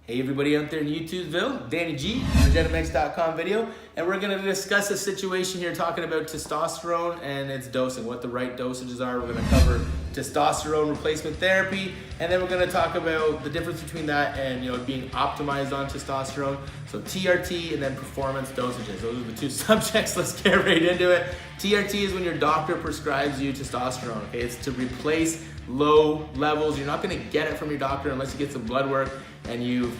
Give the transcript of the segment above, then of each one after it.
Hey everybody out there in YouTubesville, Danny G, regenimx.com video, and we're going to discuss a situation here talking about testosterone and its dosing, what the right dosages are. We're going to cover testosterone replacement therapy, and then we're going to talk about the difference between that and being optimized on testosterone. So TRT and then performance dosages. Those are the two subjects. Let's get right into it. TRT is when your doctor prescribes you testosterone. Okay, it's to replace low levels. You're not going to get it from your doctor unless you get some blood work and you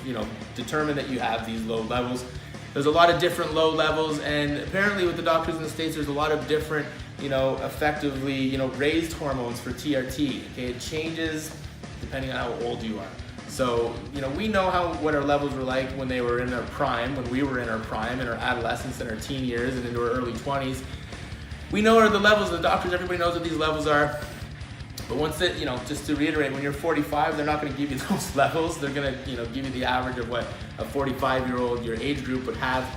determine that you have these low levels. There's a lot of different low levels, and apparently with the doctors in the States, there's a lot of different, effectively, raised hormones for TRT. Okay, it changes depending on how old you are. So, we know what our levels were like when they were in their prime, when we were in our prime, in our adolescence, in our teen years, and into our early 20s. We know the levels, the doctors, everybody knows what these levels are. But once it, just to reiterate, when you're 45, they're not going to give you those levels. They're going to, give you the average of what a 45-year-old, your age group, would have.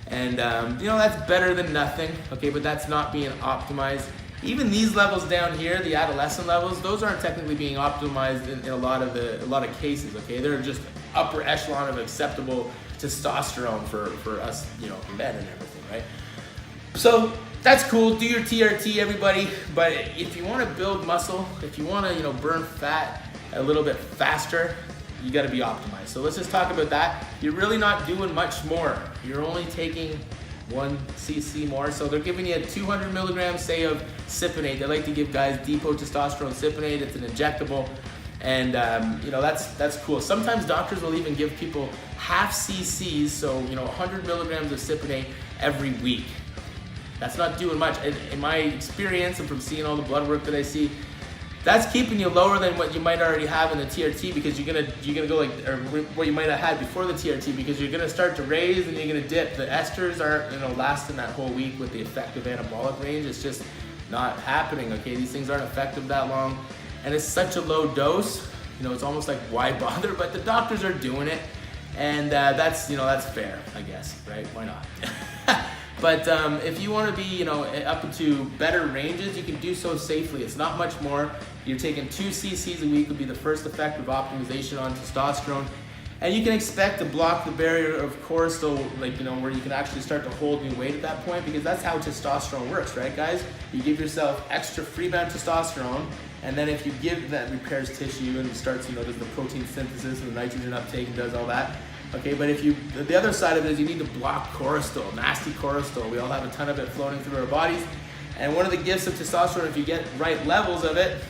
And, that's better than nothing, okay? But that's not being optimized. Even these levels down here, the adolescent levels, those aren't technically being optimized in a lot of cases, okay? They're just upper echelon of acceptable testosterone for us, men and everything, right? So that's cool, do your TRT, everybody, but if you want to build muscle, if you want to, burn fat a little bit faster, you got to be optimized. So let's just talk about that. You're really not doing much more. You're only taking 1 cc more. So they're giving you 200 milligrams, say, of cypionate. They like to give guys depot testosterone cypionate. It's an injectable, and that's cool. Sometimes doctors will even give people half cc's, so 100 milligrams of cypionate every week. That's not doing much. In my experience and from seeing all the blood work that I see, that's keeping you lower than what you might already have in the TRT, because you're gonna go or what you might have had before the TRT, because you're gonna start to raise and you're gonna dip. The esters aren't lasting that whole week with the effective anabolic range. It's just not happening. Okay, these things aren't effective that long, and it's such a low dose. It's almost like, why bother? But the doctors are doing it, and that's fair, I guess, right? Why not? But if you want to be, up into better ranges, you can do so safely. It's not much more. You're taking 2 cc's a week would be the first effective optimization on testosterone. And you can expect to block the barrier of cortisol, where you can actually start to hold new weight at that point, because that's how testosterone works, right, guys? You give yourself extra free-bound testosterone, and then if you give that, repairs tissue and starts, does the protein synthesis and the nitrogen uptake and does all that. Okay, but the other side of it is you need to block cortisol, nasty cortisol. We all have a ton of it floating through our bodies. And one of the gifts of testosterone, if you get right levels of it,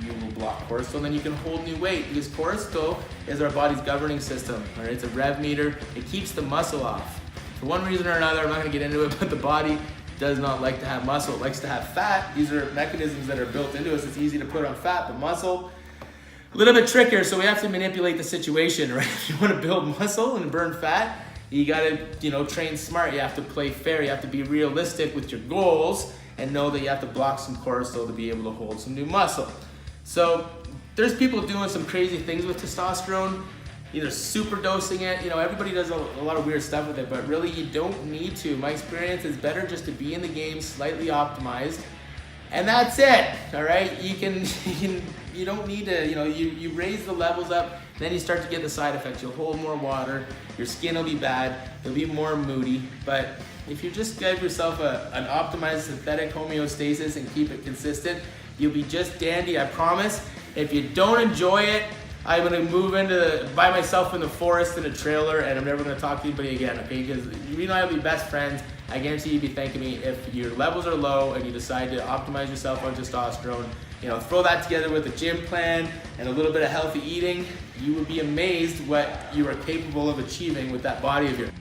you will block cortisol, and then you can hold new weight, because cortisol is our body's governing system. All right, it's a rev meter. It keeps the muscle off. For one reason or another, I'm not going to get into it, but the body does not like to have muscle. It likes to have fat. These are mechanisms that are built into us. It's easy to put on fat, but muscle, a little bit trickier, so we have to manipulate the situation, right? If you want to build muscle and burn fat, you got to, train smart. You have to play fair. You have to be realistic with your goals and know that you have to block some cortisol to be able to hold some new muscle. So there's people doing some crazy things with testosterone, either super dosing it. Everybody does a lot of weird stuff with it, but really you don't need to. My experience is better just to be in the game, slightly optimized, and that's it. All right, you don't need to, you raise the levels up, then you start to get the side effects. You'll hold more water, your skin will be bad, you'll be more moody. But if you just give yourself an optimized synthetic homeostasis and keep it consistent, you'll be just dandy, I promise. If you don't enjoy it, I'm gonna move by myself in the forest in a trailer, and I'm never gonna talk to anybody again, okay? Because you and I will be best friends. I guarantee you'll be thanking me if your levels are low and you decide to optimize yourself on testosterone. Throw that together with a gym plan and a little bit of healthy eating. You would be amazed what you are capable of achieving with that body of yours.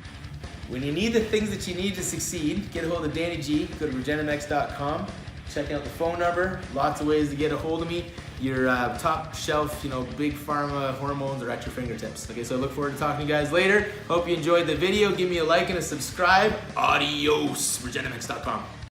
When you need the things that you need to succeed, get a hold of Danny G. Go to regenimx.com. Check out the phone number. Lots of ways to get a hold of me. Your top shelf, big pharma hormones are at your fingertips. Okay, so I look forward to talking to you guys later. Hope you enjoyed the video. Give me a like and a subscribe. Adios, regenimx.com.